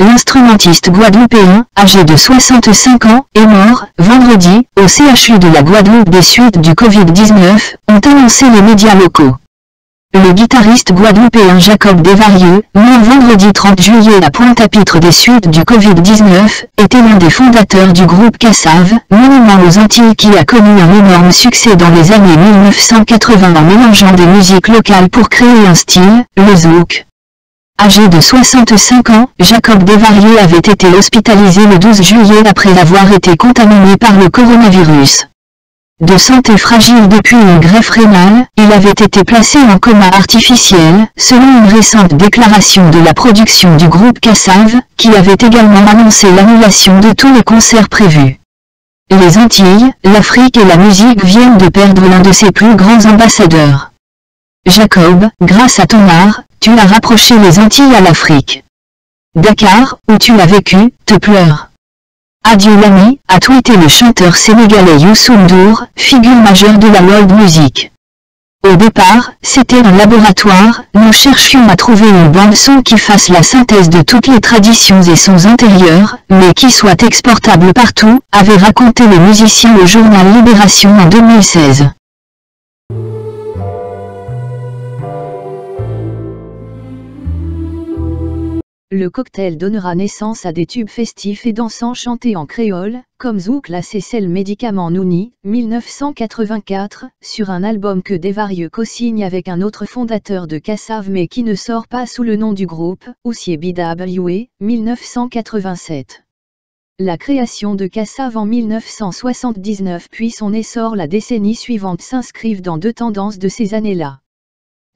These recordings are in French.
L'instrumentiste guadeloupéen, âgé de 65 ans, est mort, vendredi, au CHU de la Guadeloupe des suites du Covid-19, ont annoncé les médias locaux. Le guitariste guadeloupéen Jacob Desvarieux, mort vendredi 30 juillet à Pointe-à-Pitre des suites du Covid-19, était l'un des fondateurs du groupe Cassave, monument aux Antilles qui a connu un énorme succès dans les années 1980 en mélangeant des musiques locales pour créer un style, le zouk. Âgé de 65 ans, Jacob Desvarieux avait été hospitalisé le 12 juillet après avoir été contaminé par le coronavirus. De santé fragile depuis une greffe rénale, il avait été placé en coma artificiel, selon une récente déclaration de la production du groupe Cassave, qui avait également annoncé l'annulation de tous les concerts prévus. Les Antilles, l'Afrique et la musique viennent de perdre l'un de ses plus grands ambassadeurs. Jacob, grâce à ton art, tu as rapproché les Antilles à l'Afrique. Dakar, où tu as vécu, te pleure. Adieu l'ami, a tweeté le chanteur sénégalais Youssou N'Dour, figure majeure de la world music. Au départ, c'était un laboratoire, nous cherchions à trouver une bande-son qui fasse la synthèse de toutes les traditions et sons antérieurs, mais qui soit exportable partout, avait raconté le musicien au journal Libération en 2016. Le cocktail donnera naissance à des tubes festifs et dansants chantés en créole, comme Zouk la Cécelle Médicament Nouni, 1984, sur un album que Desvarieux co-signe avec un autre fondateur de Cassave mais qui ne sort pas sous le nom du groupe, Oussier BWE, 1987. La création de Cassave en 1979 puis son essor la décennie suivante s'inscrivent dans deux tendances de ces années-là.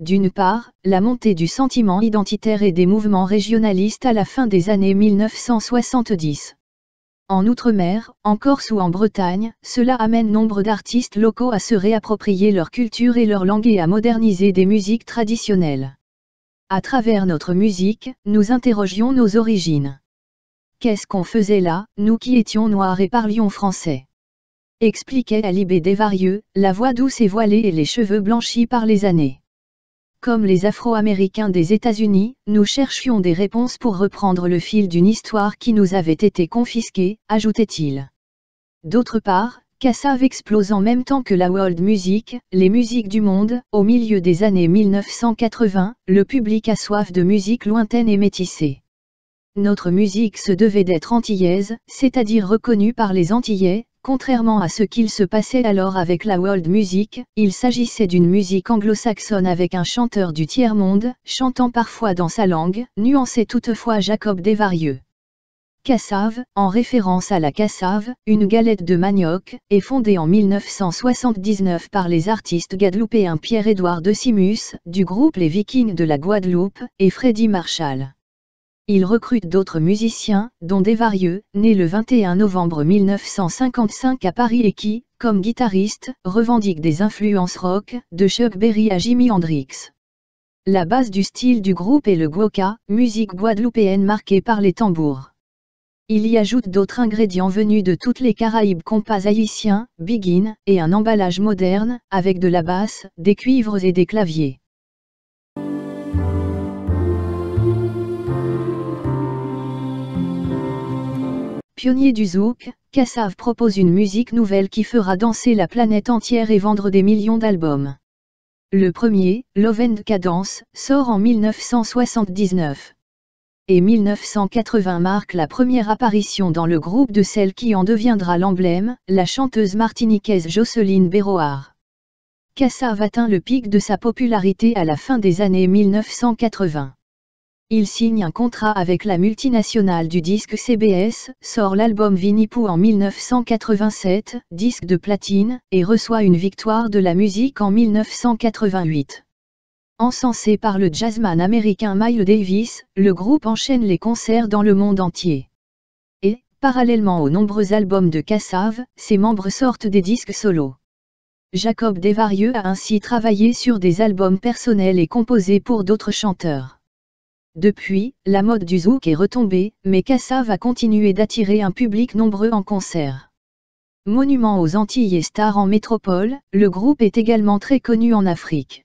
D'une part, la montée du sentiment identitaire et des mouvements régionalistes à la fin des années 1970. En Outre-mer, en Corse ou en Bretagne, cela amène nombre d'artistes locaux à se réapproprier leur culture et leur langue et à moderniser des musiques traditionnelles. À travers notre musique, nous interrogions nos origines. Qu'est-ce qu'on faisait là, nous qui étions noirs et parlions français? Expliquait Alibé Desvarieux, la voix douce et voilée et les cheveux blanchis par les années. Comme les Afro-Américains des États-Unis, nous cherchions des réponses pour reprendre le fil d'une histoire qui nous avait été confisquée, ajoutait-il. D'autre part, Cassave explose en même temps que la world music, les musiques du monde, au milieu des années 1980, le public a soif de musique lointaine et métissée. Notre musique se devait d'être antillaise, c'est-à-dire reconnue par les Antillais. Contrairement à ce qu'il se passait alors avec la world music, il s'agissait d'une musique anglo-saxonne avec un chanteur du tiers-monde, chantant parfois dans sa langue, nuançait toutefois Jacob Desvarieux. Cassave, en référence à la cassave, une galette de manioc, est fondée en 1979 par les artistes guadeloupéens Pierre-Édouard de Simus, du groupe Les Vikings de la Guadeloupe, et Freddy Marshall. Il recrute d'autres musiciens, dont Desvarieux, né le 21 novembre 1955 à Paris et qui, comme guitariste, revendique des influences rock, de Chuck Berry à Jimi Hendrix. La base du style du groupe est le gwoka, musique guadeloupéenne marquée par les tambours. Il y ajoute d'autres ingrédients venus de toutes les Caraïbes, compas haïtiens, biguine, et un emballage moderne, avec de la basse, des cuivres et des claviers. Pionnier du zouk, Cassave propose une musique nouvelle qui fera danser la planète entière et vendre des millions d'albums. Le premier, Love and Cadence, sort en 1979. Et 1980 marque la première apparition dans le groupe de celle qui en deviendra l'emblème, la chanteuse martiniquaise Jocelyne Béroard. Cassave atteint le pic de sa popularité à la fin des années 1980. Il signe un contrat avec la multinationale du disque CBS, sort l'album Winnie-Pooh en 1987, disque de platine, et reçoit une victoire de la musique en 1988. Encensé par le jazzman américain Miles Davis, le groupe enchaîne les concerts dans le monde entier. Et, parallèlement aux nombreux albums de Cassave, ses membres sortent des disques solos. Jacob Desvarieux a ainsi travaillé sur des albums personnels et composé pour d'autres chanteurs. Depuis, la mode du zouk est retombée, mais Cassave a continué d'attirer un public nombreux en concert. Monument aux Antilles et star en métropole, le groupe est également très connu en Afrique.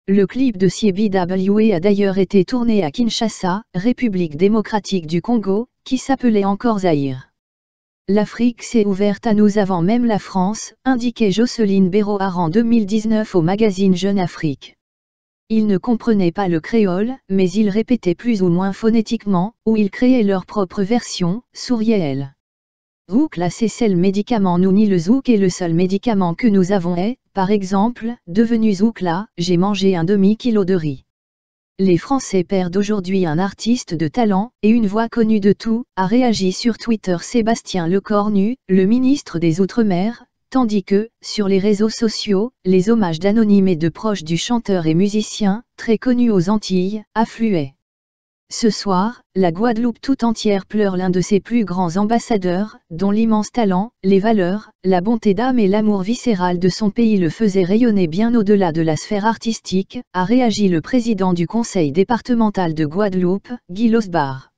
Le clip de CBWA a d'ailleurs été tourné à Kinshasa, République démocratique du Congo, qui s'appelait encore Zaïre. L'Afrique s'est ouverte à nous avant même la France, indiquait Jocelyne Béroard en 2019 au magazine Jeune Afrique. Ils ne comprenaient pas le créole, mais ils répétaient plus ou moins phonétiquement, ou ils créaient leur propre version, souriait elle. Zouk là c'est le médicament nous ni le zouk est le seul médicament que nous avons est, par exemple, devenu zouk là, j'ai mangé un demi-kilo de riz. Les Français perdent aujourd'hui un artiste de talent, et une voix connue de tout, a réagi sur Twitter Sébastien Lecornu, le ministre des Outre-mer, tandis que, sur les réseaux sociaux, les hommages d'anonymes et de proches du chanteur et musicien, très connu aux Antilles, affluaient. Ce soir, la Guadeloupe tout entière pleure l'un de ses plus grands ambassadeurs, dont l'immense talent, les valeurs, la bonté d'âme et l'amour viscéral de son pays le faisaient rayonner bien au-delà de la sphère artistique, a réagi le président du conseil départemental de Guadeloupe, Guy Losbar.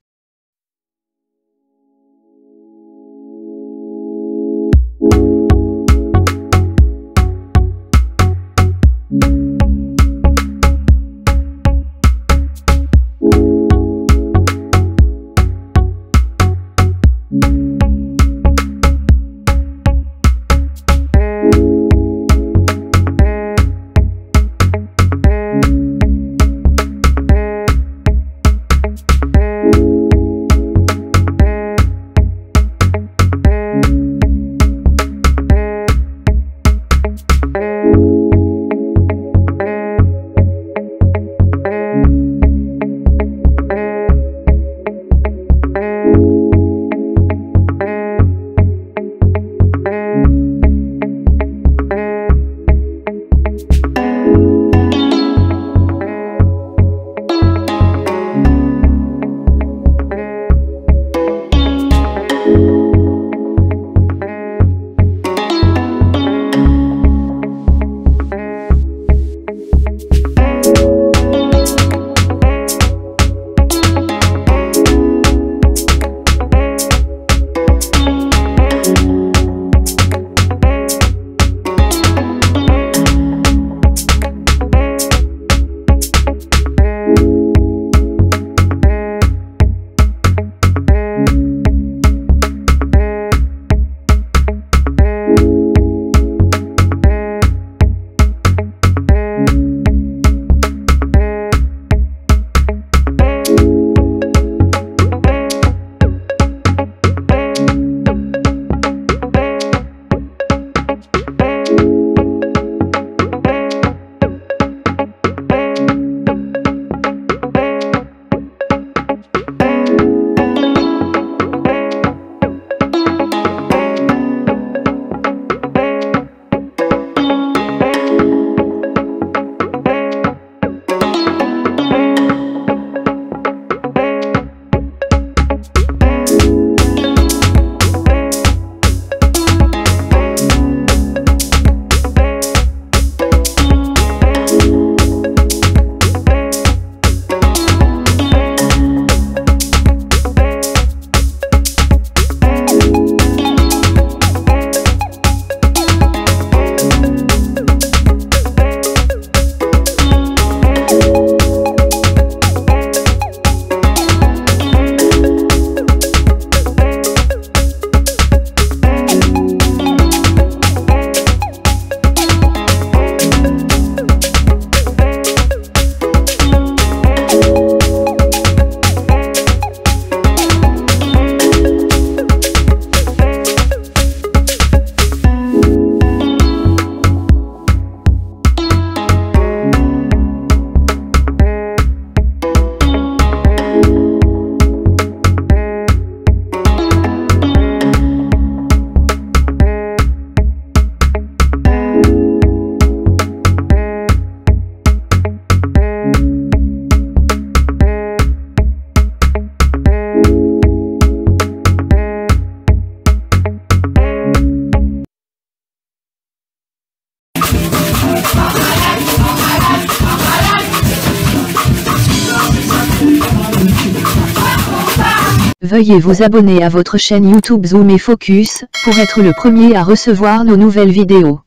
Veuillez vous abonner à votre chaîne YouTube Zoom et Focus, pour être le premier à recevoir nos nouvelles vidéos.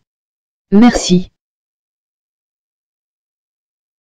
Merci.